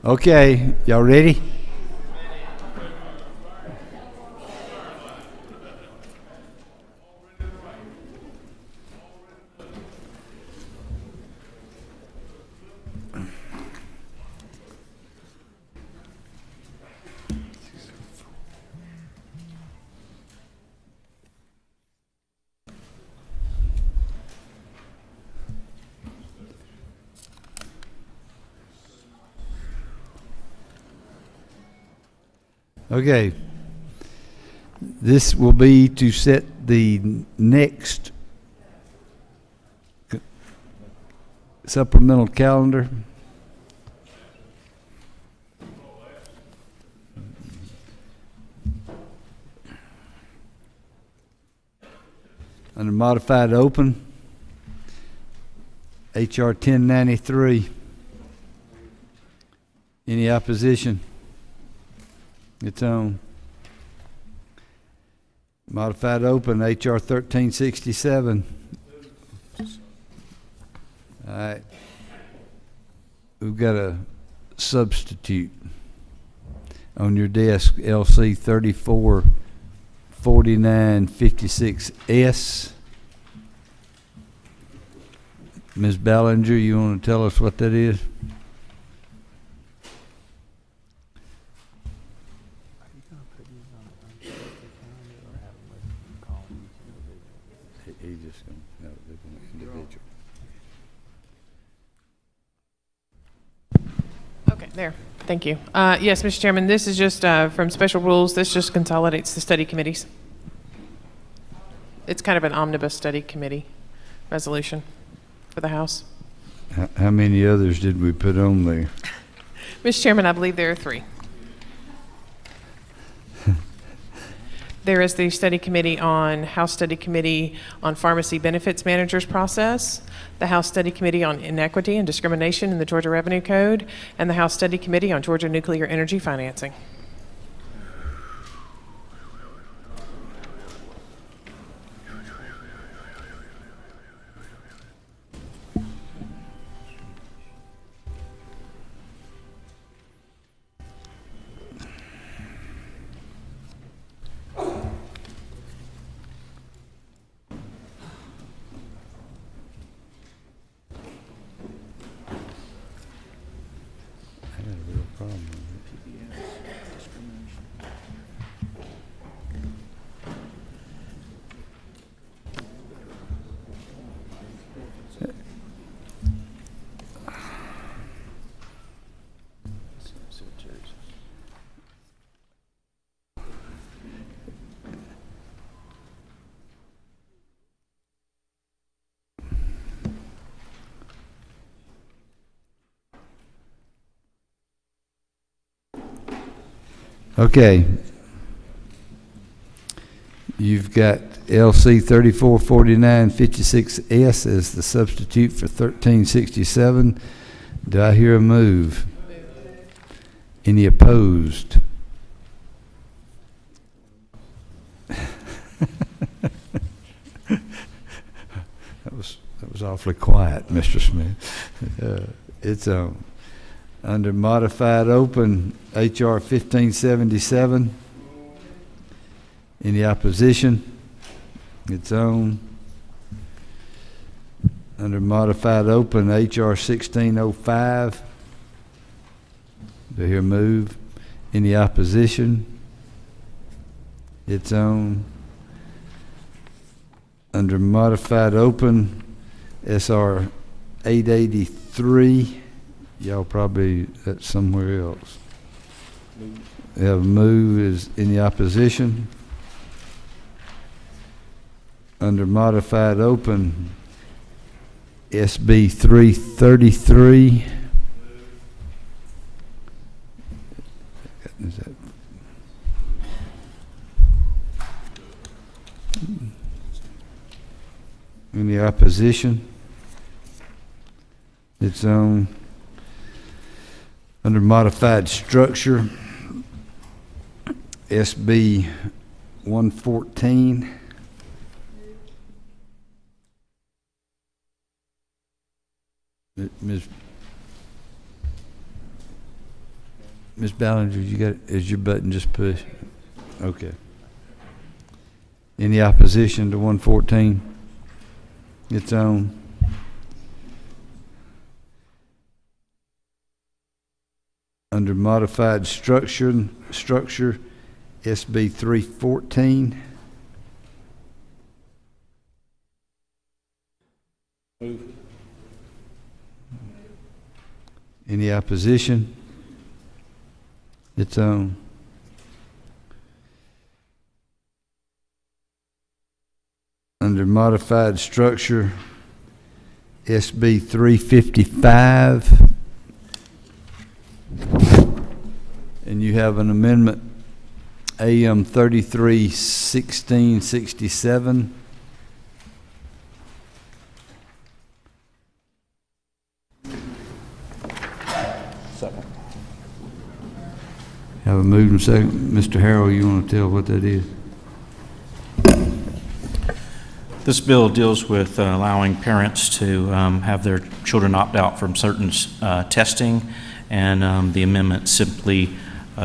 Okay, y'all ready? Okay. This will be to set the next supplemental calendar. Under modified open, HR 1093. Any opposition? It's on. Modified open, HR 1367. All right. We've got a substitute on your desk, LC 344956S. Ms. Ballinger, you want to tell us what that is? Okay, there. Thank you. Yes, Mr. Chairman, this is just from special rules. This just consolidates the study committees. It's kind of an omnibus study committee resolution for the House. How many others did we put on there? Mr. Chairman, I believe there are 3. There is the study committee on House Study Committee on Pharmacy Benefits Managers Process, the House Study Committee on Inequity and Discrimination in the Georgia Revenue Code, and the House Study Committee on Georgia Nuclear Energy Financing. Okay. You've got LC 344956S as the substitute for 1367. Do I hear a move? Any opposed? That was awfully quiet, Mr. Smith. It's under modified open, HR 1577. Any opposition? It's on. Under modified open, HR 1605. Do I hear move? Any opposition? It's on. Under modified open, SR 883. Y'all probably that's somewhere else. We have a move. Is any opposition? Under modified open, SB 333. Is that any opposition? It's on. Under modified structure, SB 114. Ms. Ms. Ballinger, is your button just pushed? Okay. Any opposition to 114? It's on. Under modified structure, SB 314. Move. Any opposition? It's on. Under modified structure, SB 355. And you have an amendment, AM 331667. Second. Have a move and second. Mr. Harrell, you want to tell what that is? This bill deals with allowing parents to have their children opt out from certain testing, and the amendment simply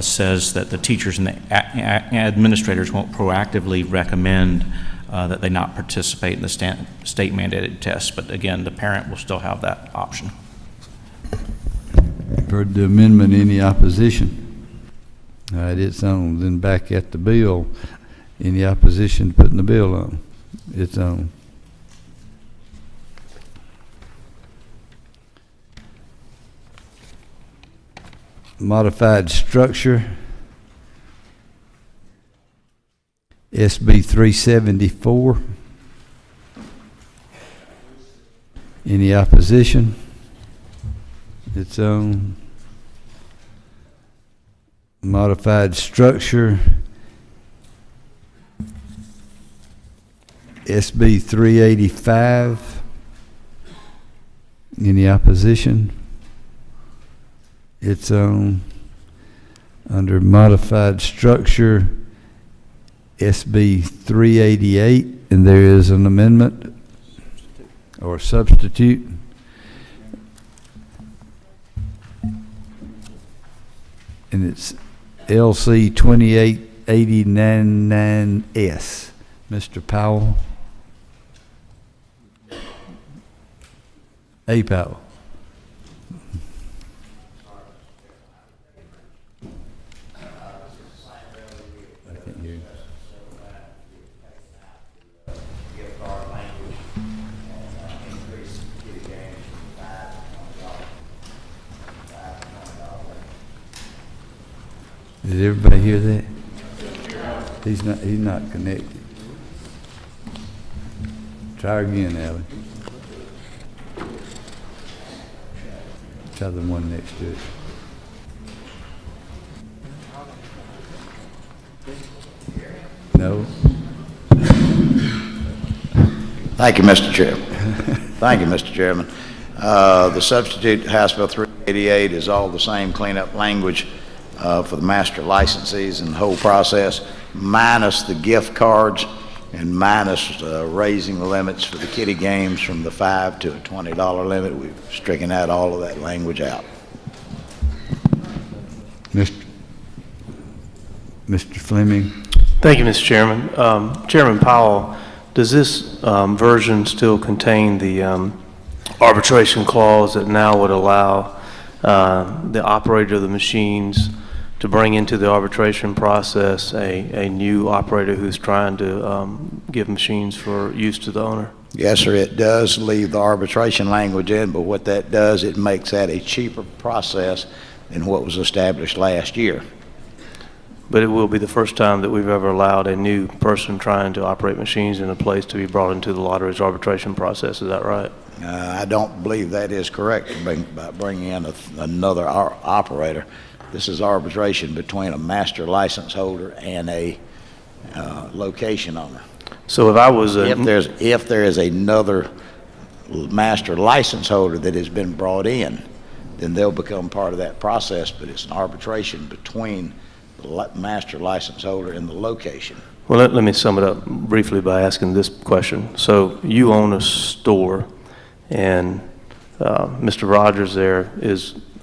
says that the teachers and the administrators won't proactively recommend that they not participate in the state mandated tests, but again, the parent will still have that option. Heard the amendment. Any opposition? All right, it's on. Then back at the bill. Any opposition to putting the bill on? It's on. Modified structure, SB 374. Any opposition? It's on. Modified structure, SB 385. Any opposition? It's on. Under modified structure, SB 388, and there is an amendment or substitute. And it's LC 2889S. Mr. Powell. A. Powell. I can't hear you. Did everybody hear that? He's not connected. Try again, Allie. Try the one next to it. No? Thank you, Mr. Chairman. Thank you, Mr. Chairman. The substitute House Bill 388 is all the same cleanup language for the master licensees and the whole process, minus the gift cards and minus raising the limits for the kiddie games from the $5 to a $20 limit. We've stricken out all of that language out. Mr. Fleming. Thank you, Mr. Chairman. Chairman Powell, does this version still contain the arbitration clause that now would allow the operator of the machines to bring into the arbitration process a new operator who's trying to give machines for use to the owner? Yes, sir, it does leave the arbitration language in, but what that does, it makes that a cheaper process than what was established last year. But it will be the first time that we've ever allowed a new person trying to operate machines in a place to be brought into the lottery's arbitration process. Is that right? I don't believe that is correct by bringing in another operator. This is arbitration between a master license holder and a location owner. So if I was if there is another master license holder that has been brought in, then they'll become part of that process, but it's an arbitration between the master license holder and the location. Well, let me sum it up briefly by asking this question. So you own a store, and Mr. Rogers there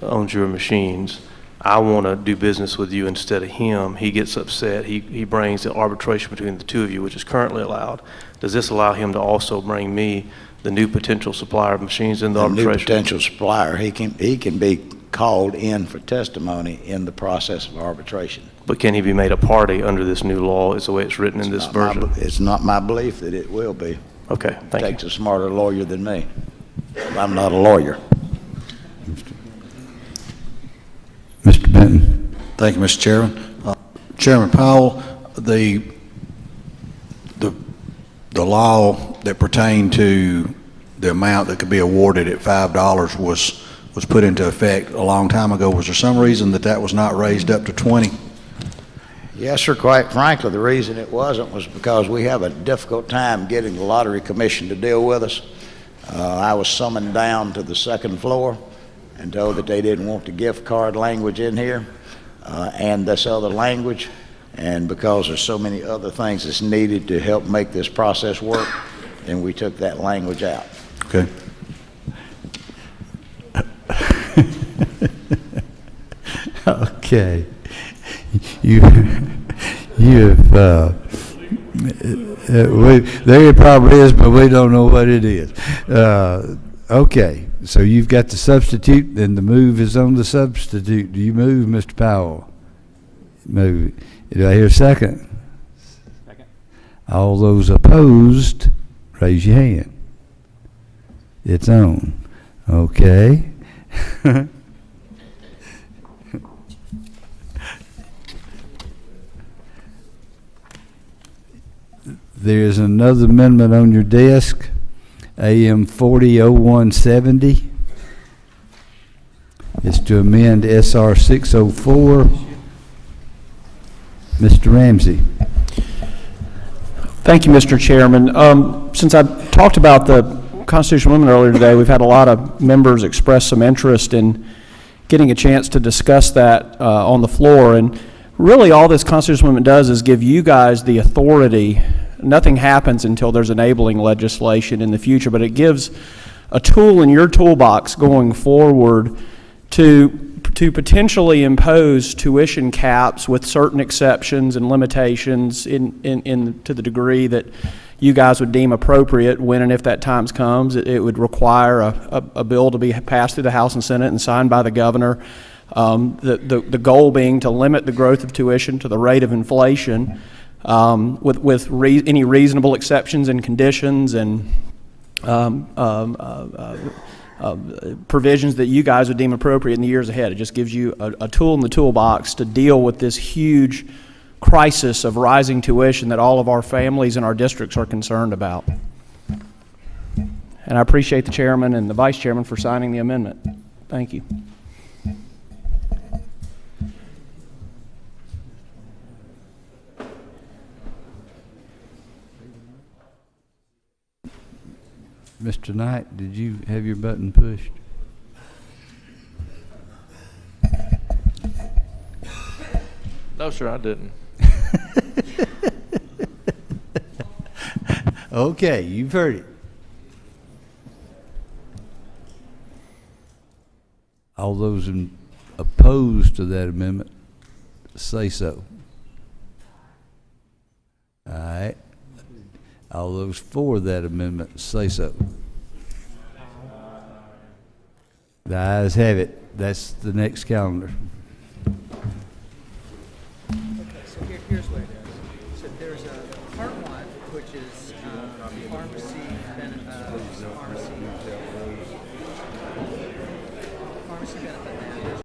owns your machines. I want to do business with you instead of him, he gets upset, he brings the arbitration between the two of you, which is currently allowed. Does this allow him to also bring me, the new potential supplier of machines, in the The new arbitration? potential supplier, he can be called in for testimony in the process of arbitration. But can he be made a party under this new law, is the way it's written in this version? It's not my belief that it will be. Okay, thank you. Takes a smarter lawyer than me. I'm not a lawyer. Mr. Benton? Thank you, Mr. Chairman. Chairman Powell, the law that pertained to the amount that could be awarded at $5 was put into effect a long time ago. Was there some reason that was not raised up to 20? Yes, sir. Quite frankly, the reason it wasn't was because we have a difficult time getting the Lottery Commission to deal with us. I was summoned down to the second floor and told that they didn't want the gift card language in here and this other language, and because there's so many other things that's needed to help make this process work, then we took that language out. Okay. Okay. You have, there it probably is, but we don't know what it is. Okay, so you've got the substitute, and the move is on the substitute. Do you move, Mr. Powell? Move. Do I hear a second? Second. All those opposed, raise your hand. It's on. Okay. There's another amendment on your desk, AM 400170. It's to amend SR 604. Mr. Ramsey. Thank you, Mr. Chairman. Since I talked about the constitutional amendment earlier today, we've had a lot of members express some interest in getting a chance to discuss that on the floor. And really all this constitutional amendment does is give you guys the authority. Nothing happens until there's enabling legislation in the future, but it gives a tool in your toolbox going forward to potentially impose tuition caps with certain exceptions and limitations in to the degree that you guys would deem appropriate when and if that time comes. It would require a bill to be passed through the House and Senate and signed by the governor. The goal being to limit the growth of tuition to the rate of inflation with any reasonable exceptions and conditions and provisions that you guys would deem appropriate in the years ahead. It just gives you a tool in the toolbox to deal with this huge crisis of rising tuition that all of our families and our districts are concerned about. And I appreciate the chairman and the vice chairman for signing the amendment. Thank you. Mr. Knight, did you have your button pushed? No, sir, I didn't. Okay, you've heard it. All those opposed to that amendment, say so. All right. All those for that amendment, say so. The ayes have it. That's the next calendar. Okay, so here's what it is. So there's a part one, which is pharmacy benefit.